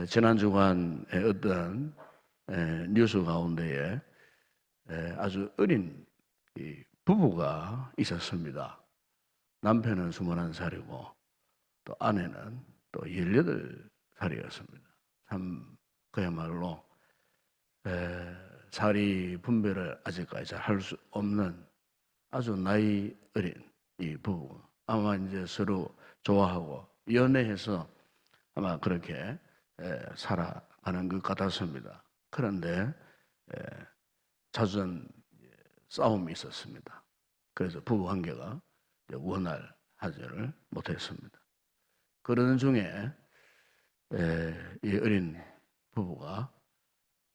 지난 주간에 어떤 뉴스 가운데에 아주 어린 부부가 있었습니다. 남편은 21살이고 또 아내는 또 18살이었습니다. 참 그야말로 사리 분별을 아직까지 잘 할 수 없는 아주 나이 어린 이 부부. 아마 이제 서로 좋아하고 연애해서 아마 그렇게 살아가는 것 같았습니다. 그런데 자주전 싸움이 있었습니다. 그래서 부부 관계가 원활하지를 못했습니다. 그러는 중에 이 어린 부부가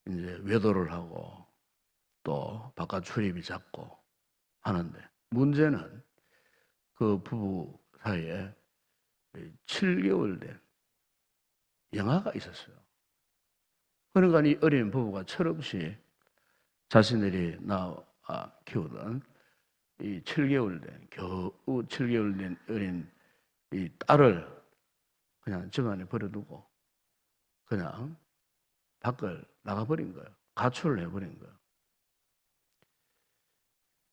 이제 외도를 하고 또 바깥 출입이 잦고 하는데, 문제는 그 부부 사이에 7개월 된 영아가 있었어요. 그러니까 이 어린 부부가 철없이 자신들이 낳아 키우던 이 7개월 된, 겨우 7개월 된 어린 이 딸을 그냥 집안에 버려두고 그냥 밖을 나가버린 거예요. 가출을 해버린 거예요.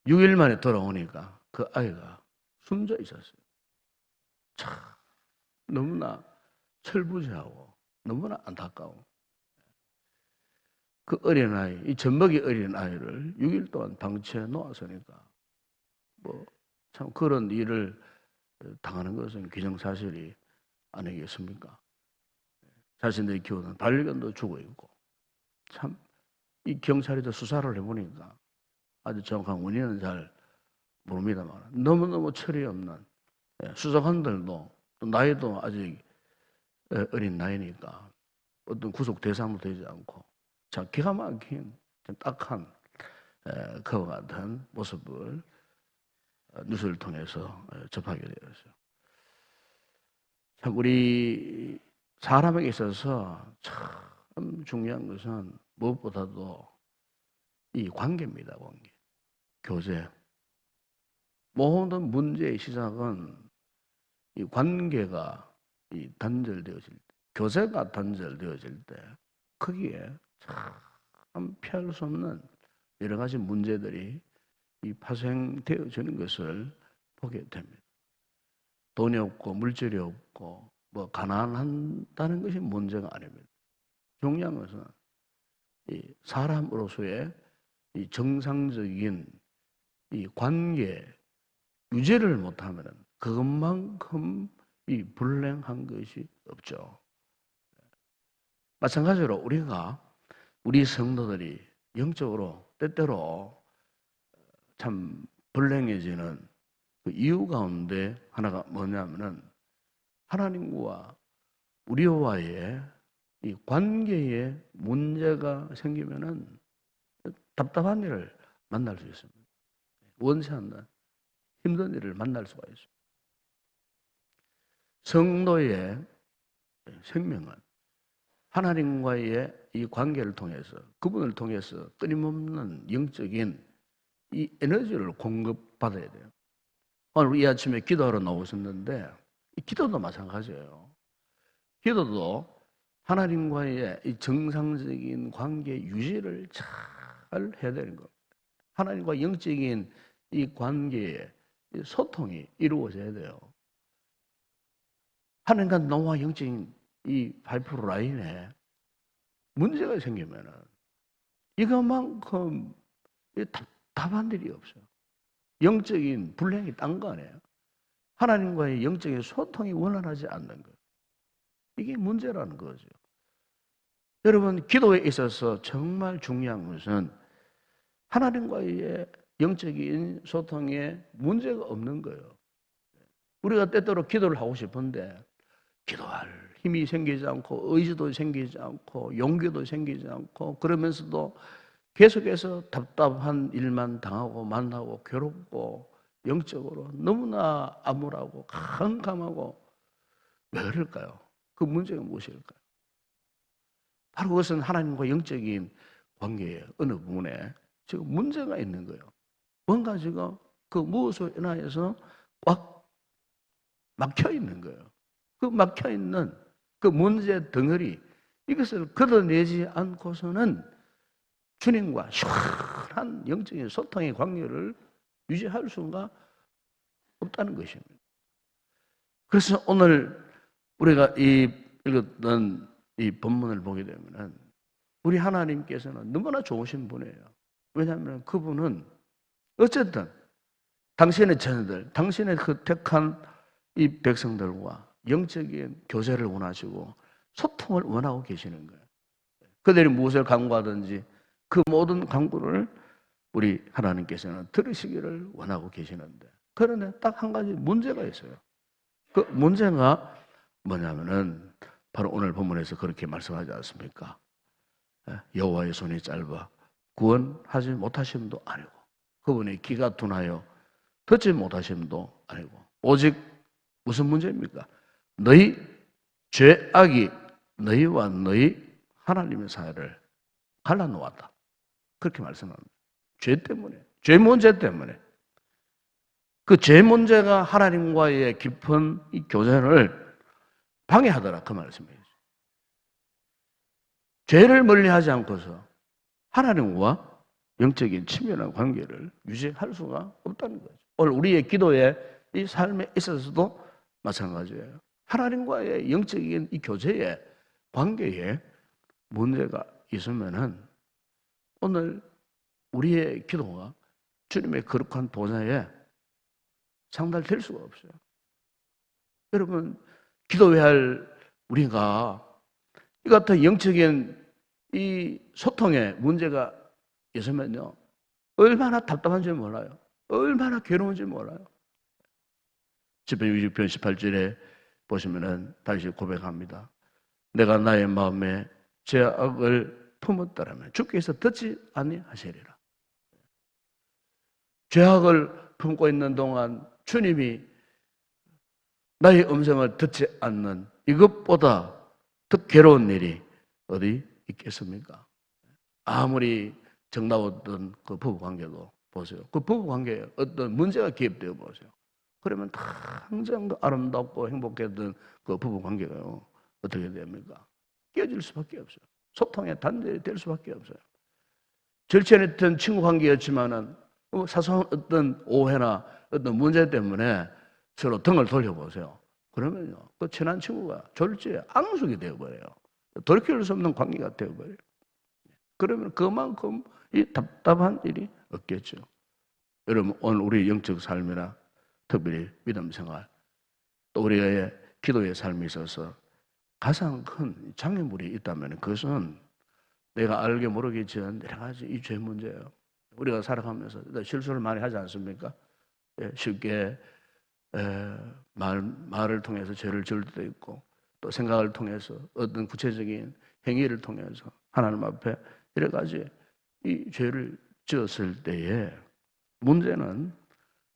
6일 만에 돌아오니까 그 아이가 숨져 있었어요. 참 너무나 철부지하고 너무나 안타까워. 그 어린아이, 이 젖먹이 어린아이를 6일 동안 방치해 놓았으니까 참 그런 일을 당하는 것은 기정사실이 아니겠습니까? 자신들이 키우는 반려견도 죽어 있고, 참 이 경찰이 수사를 해보니까 아주 정확한 원인은 잘 모릅니다만 너무너무 철이 없는, 수사관들도 또 나이도 아직 어린 나이니까 어떤 구속 대상도 되지 않고 참 기가 막힌 딱한 그와 같은 모습을 뉴스를 통해서 접하게 되었어요. 참 우리 사람에게 있어서 참 중요한 것은 무엇보다도 이 관계입니다. 관계, 교제. 모든 문제의 시작은 이 관계가 단절되어질 때, 교제가 단절되어질 때 거기에 참 피할 수 없는 여러 가지 문제들이 파생되어지는 것을 보게 됩니다. 돈이 없고 물질이 없고 가난한다는 것이 문제가 아닙니다. 중요한 것은 이 사람으로서의 이 정상적인 이 관계 유지를 못하면 그것만큼 이 불행한 것이 없죠. 마찬가지로 우리 성도들이 영적으로 때때로 참 불행해지는 그 이유 가운데 하나가 뭐냐면은 하나님과 우리와의 이 관계에 문제가 생기면은 답답한 일을 만날 수 있습니다. 원수한다, 힘든 일을 만날 수가 있습니다. 성도의 생명은 하나님과의 이 관계를 통해서, 그분을 통해서 끊임없는 영적인 이 에너지를 공급받아야 돼요. 오늘 이 아침에 기도하러 나오셨는데 이 기도도 마찬가지예요. 기도도 하나님과의 이 정상적인 관계 유지를 잘 해야 되는 겁니다. 하나님과 영적인 이 관계에 소통이 이루어져야 돼요. 하나님과 너와 영적인 이 파이프 라인에 문제가 생기면은 이것만큼 답답한 일이 없어요. 영적인 불행이 딴 거 아니에요. 하나님과의 영적인 소통이 원활하지 않는 거예요. 이게 문제라는 거죠. 여러분, 기도에 있어서 정말 중요한 것은 하나님과의 영적인 소통에 문제가 없는 거예요. 우리가 때때로 기도를 하고 싶은데 기도할 힘이 생기지 않고 의지도 생기지 않고 용기도 생기지 않고 그러면서도 계속해서 답답한 일만 당하고 만나고 괴롭고 영적으로 너무나 암울하고 캄캄하고 왜 그럴까요? 그 문제가 무엇일까요? 바로 그것은 하나님과 영적인 관계의 어느 부분에 지금 문제가 있는 거예요. 뭔가 지금 그 무엇으로 인하여서 꽉 막혀 있는 거예요. 그 막혀 있는 그 문제 덩어리, 이것을 걷어내지 않고서는 주님과 시원한 영적인 소통의 관계를 유지할 수가 없다는 것입니다. 그래서 오늘 우리가 읽었던 이 본문을 보게 되면 우리 하나님께서는 너무나 좋으신 분이에요. 왜냐하면 그분은 어쨌든 당신의 자녀들, 당신의 그 택한 이 백성들과 영적인 교제를 원하시고 소통을 원하고 계시는 거예요. 그들이 무엇을 간구하든지 그 모든 간구를 우리 하나님께서는 들으시기를 원하고 계시는데, 그런데 딱 한 가지 문제가 있어요. 그 문제가 뭐냐면은 바로 오늘 본문에서 그렇게 말씀하지 않습니까? 여호와의 손이 짧아 구원하지 못하심도 아니고 그분의 귀가 둔하여 듣지 못하심도 아니고 오직 무슨 문제입니까? 너희 죄악이 너희와 너희 하나님의 사이를 갈라놓았다. 그렇게 말씀합니다. 죄 때문에, 죄 문제 때문에. 그 죄 문제가 하나님과의 깊은 이 교제를 방해하더라, 그 말씀이에요. 죄를 멀리하지 않고서 하나님과 영적인 친밀한 관계를 유지할 수가 없다는 거죠. 오늘 우리의 기도에 이 삶에 있어서도 마찬가지예요. 하나님과의 영적인 이 교제의 관계에 문제가 있으면은 오늘 우리의 기도가 주님의 거룩한 보좌에 상달될 수가 없어요. 여러분, 기도해야 할 우리가 이 같은 영적인 이 소통에 문제가 있으면요, 얼마나 답답한지 몰라요. 얼마나 괴로운지 몰라요. 시편 60편 18절에 보시면은 다시 고백합니다. 내가 나의 마음에 죄악을 품었다라면 주께서 듣지 아니하시리라. 죄악을 품고 있는 동안 주님이 나의 음성을 듣지 않는 이것보다 더 괴로운 일이 어디 있겠습니까? 아무리 정다웠던 그 부부관계도 보세요. 그 부부관계에 어떤 문제가 개입되어 보세요. 그러면 당장 아름답고 행복했던 그 부부관계가요, 어떻게 됩니까? 깨질 수밖에 없어요. 소통의 단절이 될 수밖에 없어요. 절친했던 친구 관계였지만은 사소한 어떤 오해나 어떤 문제 때문에 서로 등을 돌려보세요. 그러면요, 그 친한 친구가 졸지에 앙숙이 되어버려요. 돌이킬 수 없는 관계가 되어버려요. 그러면 그만큼 이 답답한 일이 없겠죠. 여러분, 오늘 우리 영적 삶이나 특별히 믿음 생활, 또 우리의 기도의 삶에 있어서 가장 큰 장애물이 있다면 그것은 내가 알게 모르게 지은 여러 가지 이 죄 문제예요. 우리가 살아가면서 실수를 많이 하지 않습니까? 쉽게 말을 통해서 죄를 지을 때도 있고, 또 생각을 통해서 어떤 구체적인 행위를 통해서 하나님 앞에 여러 가지 이 죄를 지었을 때에 문제는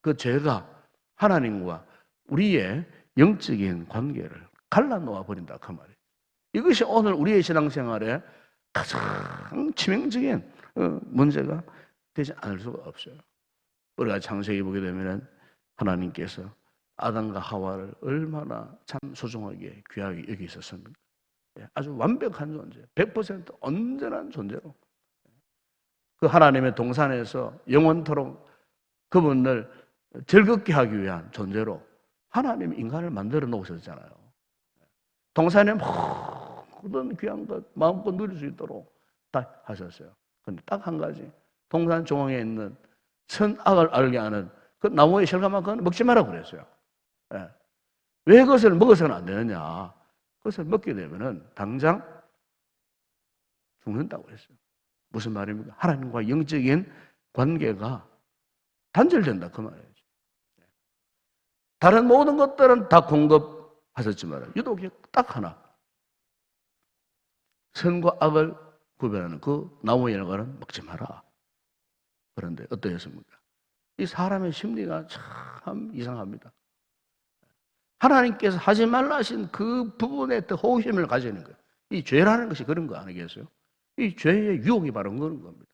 그 죄가 하나님과 우리의 영적인 관계를 갈라놓아 버린다, 그 말이에요. 이것이 오늘 우리의 신앙생활에 가장 치명적인 문제가 되지 않을 수가 없어요. 우리가 창세기 보게 되면 하나님께서 아담과 하와를 얼마나 참 소중하게 귀하게 여기 있었습니까? 아주 완벽한 존재, 100% 온전한 존재로 그 하나님의 동산에서 영원토록 그분을 즐겁게 하기 위한 존재로 하나님이 인간을 만들어 놓으셨잖아요. 동산에 모든 귀한 것 마음껏 누릴 수 있도록 다 하셨어요. 그런데 딱 한 가지, 동산 중앙에 있는 선악을 알게 하는 그 나무의 실과만큼 먹지 마라 그랬어요. 왜 그것을 먹어서는 안 되느냐? 그것을 먹게 되면은 당장 죽는다고 했어요. 무슨 말입니까? 하나님과 영적인 관계가 단절된다, 그 말이에요. 다른 모든 것들은 다 공급하셨지만 유독 딱 하나, 선과 악을 구별하는 그 나무의 열과는 먹지 마라. 그런데 어떠했습니까? 이 사람의 심리가 참 이상합니다. 하나님께서 하지 말라 하신 그 부분에 더 호기심을 가지는 거예요. 이 죄라는 것이 그런 거 아니겠어요? 이 죄의 유혹이 바로 그런 겁니다.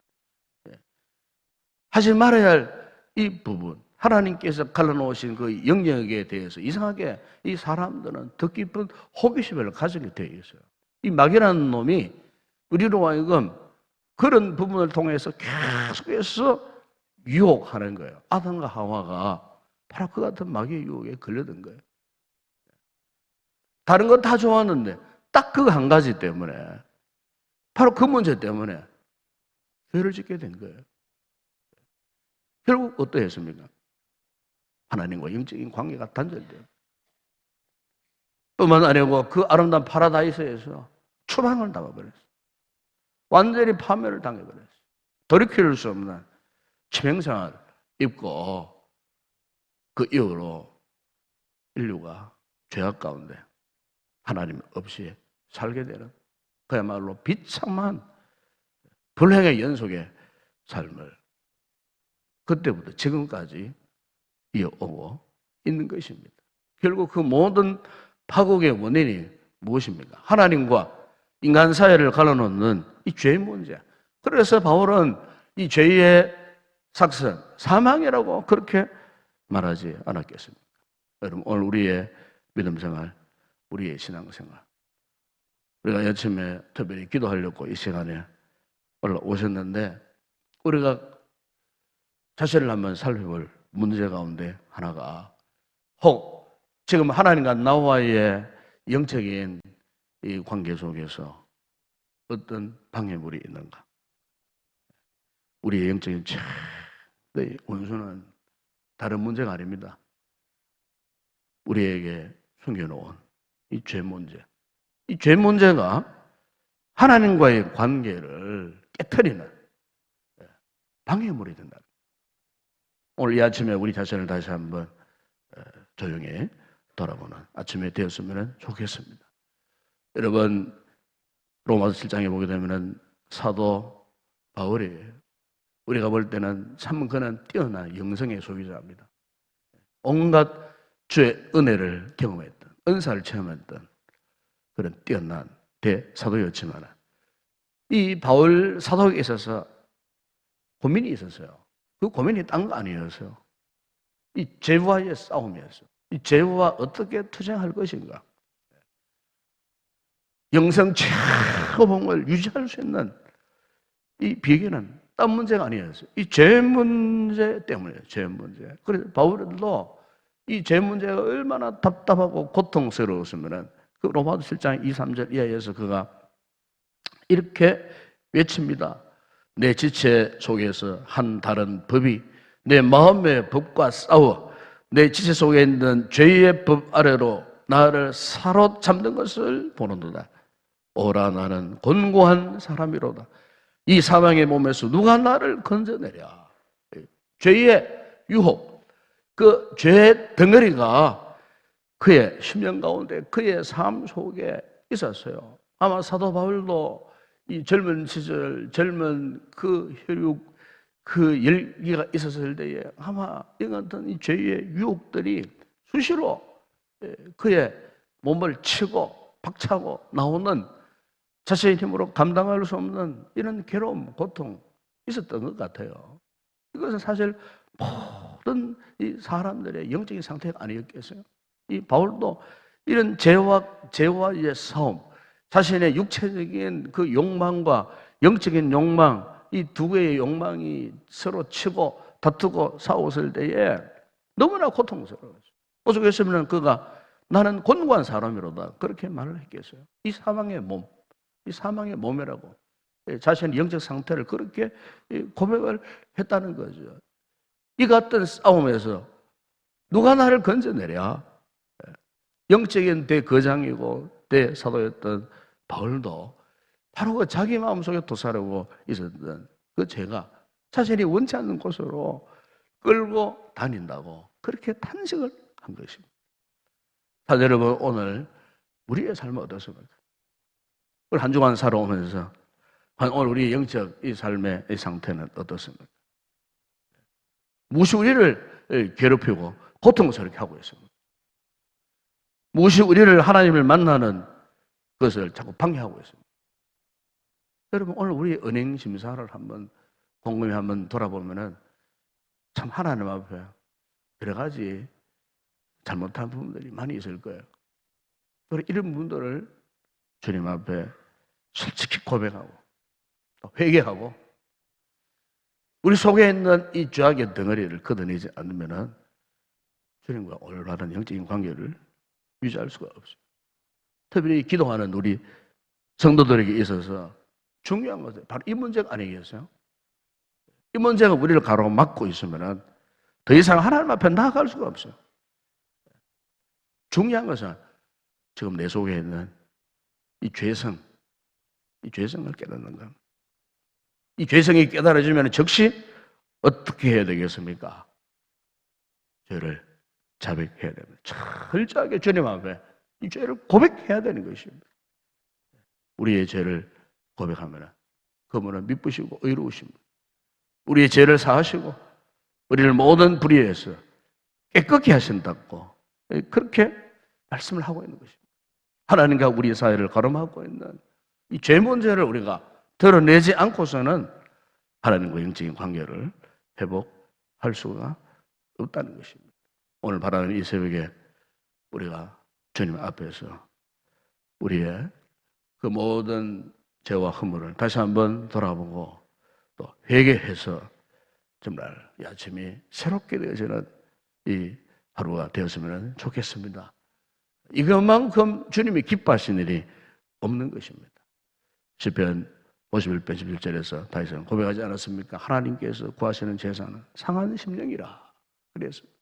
하지 말아야 할 이 부분, 하나님께서 갈라놓으신 그 영역에 대해서 이상하게 이 사람들은 더 깊은 호기심을 가지게 되어 있어요. 이 마귀라는 놈이 우리로 하여금 그런 부분을 통해서 계속해서 유혹하는 거예요. 아담과 하와가 바로 그 같은 마귀의 유혹에 걸려든 거예요. 다른 건 다 좋았는데 딱 그 한 가지 때문에, 바로 그 문제 때문에 죄를 짓게 된 거예요. 결국 어떠했습니까? 하나님과 영적인 관계가 단절돼요. 뿐만 아니고 그 아름다운 파라다이스에서 추방을 당해버렸어요. 완전히 파멸을 당해버렸어요. 돌이킬 수 없는 치명상을 입고 그 이후로 인류가 죄악 가운데 하나님 없이 살게 되는 그야말로 비참한 불행의 연속의 삶을 그때부터 지금까지 이어오고 있는 것입니다. 결국 그 모든 파국의 원인이 무엇입니까? 하나님과 인간 사이를 갈라놓는 이 죄의 문제. 그래서 바울은 이 죄의 삭선, 사망이라고 그렇게 말하지 않았겠습니까? 여러분, 오늘 우리의 믿음 생활, 우리의 신앙 생활, 우리가 아침에 특별히 기도하려고 이 시간에 올라오셨는데, 우리가 자신을 한번 살펴볼 문제 가운데 하나가, 혹 지금 하나님과 나와의 영적인 이 관계 속에서 어떤 방해물이 있는가? 우리의 영적인 최대의 원수는 다른 문제가 아닙니다. 우리에게 숨겨놓은 이 죄 문제. 이 죄 문제가 하나님과의 관계를 깨트리는 방해물이 된다. 오늘 이 아침에 우리 자신을 다시 한번 조용히 돌아보는 아침에 되었으면 좋겠습니다. 여러분, 로마서 7장에 보게 되면 사도 바울이 우리가 볼 때는 참 그는 뛰어난 영성의 소유자입니다. 온갖 주의 은혜를 경험했던, 은사를 체험했던 그런 뛰어난 대사도였지만 이 바울 사도에게 있어서 고민이 있었어요. 그 고민이 딴 거 아니었어요. 이 죄와의 싸움이었어요. 이 죄와 어떻게 투쟁할 것인가. 영성 최고봉을 유지할 수 있는 이 비결은 딴 문제가 아니었어요. 이 죄 문제 때문이에요. 죄 문제. 그래서 바울도 이 죄 문제가 얼마나 답답하고 고통스러웠으면 그 로마서 7장 2, 3절 이하에서 그가 이렇게 외칩니다. 내 지체 속에서 한 다른 법이 내 마음의 법과 싸워 내 지체 속에 있는 죄의 법 아래로 나를 사로잡는 것을 보는도다. 오라 나는 곤고한 사람이로다. 이 사망의 몸에서 누가 나를 건져내랴. 죄의 유혹, 그 죄의 덩어리가 그의 심령 가운데 그의 삶 속에 있었어요. 아마 사도 바울도 이 젊은 시절, 젊은 그 혈육, 그 열기가 있었을 때에 아마 이 같은 이 죄의 유혹들이 수시로 그의 몸을 치고 박차고 나오는 자신의 힘으로 감당할 수 없는 이런 괴로움, 고통 있었던 것 같아요. 이것은 사실 모든 이 사람들의 영적인 상태가 아니었겠어요? 이 바울도 이런 죄와의 싸움, 자신의 육체적인 그 욕망과 영적인 욕망, 이 두 개의 욕망이 서로 치고 다투고 싸웠을 때에 너무나 고통스러웠어요. 오죽했으면 그가 나는 곤고한 사람이로다 그렇게 말을 했겠어요. 이 사망의 몸, 이 사망의 몸이라고 자신의 영적 상태를 그렇게 고백을 했다는 거죠. 이 같은 싸움에서 누가 나를 건져내랴? 영적인 대거장이고 대사도였던 바울도 바로 그 자기 마음속에 도사르고 있었던 그 죄가 자신이 원치 않는 곳으로 끌고 다닌다고 그렇게 탄식을 한 것입니다. 자, 여러분, 오늘 우리의 삶은 어떻습니까? 오늘 한 주간 살아오면서 오늘 우리의 영적 이 삶의 이 상태는 어떻습니까? 무엇이 우리를 괴롭히고 고통스럽게 하고 있습니까? 무엇이 우리를 하나님을 만나는 것을 자꾸 방해하고 있습니다. 여러분, 오늘 우리 은행 심사를 한번 곰곰이 한번 돌아보면은 참 하나님 앞에 여러 가지 잘못한 부분들이 많이 있을 거예요. 그래서 이런 분들을 주님 앞에 솔직히 고백하고 또 회개하고 우리 속에 있는 이 죄악의 덩어리를 걷어내지 않으면은 주님과 올바른 영적인 관계를 유지할 수가 없어요. 특별히 기도하는 우리 성도들에게 있어서 중요한 것은 바로 이 문제가 아니겠어요? 이 문제가 우리를 가로막고 있으면은 더 이상 하나님 앞에 나아갈 수가 없어요. 중요한 것은 지금 내 속에 있는 이 죄성, 이 죄성을 깨닫는 것. 이 죄성이 깨달아지면 즉시 어떻게 해야 되겠습니까? 죄를 자백해야 됩니다. 철저하게 주님 앞에 이 죄를 고백해야 되는 것입니다. 우리의 죄를 고백하면 그분은 미쁘시고 의로우신 분. 우리의 죄를 사하시고 우리를 모든 불의에서 깨끗게 하신다고 그렇게 말씀을 하고 있는 것입니다. 하나님과 우리 사회를 가로막고 있는 이 죄 문제를 우리가 드러내지 않고서는 하나님과 영적인 관계를 회복할 수가 없다는 것입니다. 오늘 바라는 이 새벽에 우리가 주님 앞에서 우리의 그 모든 죄와 허물을 다시 한번 돌아보고 또 회개해서 정말 이 아침이 새롭게 되어지는 이 하루가 되었으면 좋겠습니다. 이것만큼 주님이 기뻐하시는 일이 없는 것입니다. 시편 51편 11절에서 다윗은 고백하지 않았습니까? 하나님께서 구하시는 제사는 상한 심령이라 그랬습니다.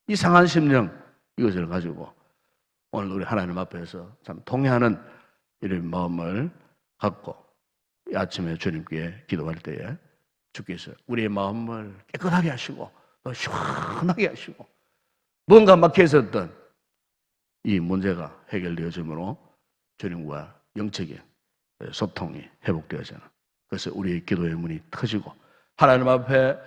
이 상한 심령 이것을 가지고 오늘 우리 하나님 앞에서 참 동의하는 이런 마음을 갖고 이 아침에 주님께 기도할 때에 주께서 우리의 마음을 깨끗하게 하시고 또 시원하게 하시고 뭔가 막혀 있었던 이 문제가 해결되어지므로 주님과 영적인 소통이 회복되어지는 그래서 우리의 기도의 문이 터지고 하나님 앞에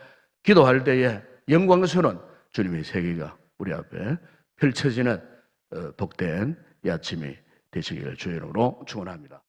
기도할 때에 영광스러운 주님의 세계가 우리 앞에 펼쳐지는 복된 이 아침이 되시기를 주의 이름으로 축원합니다.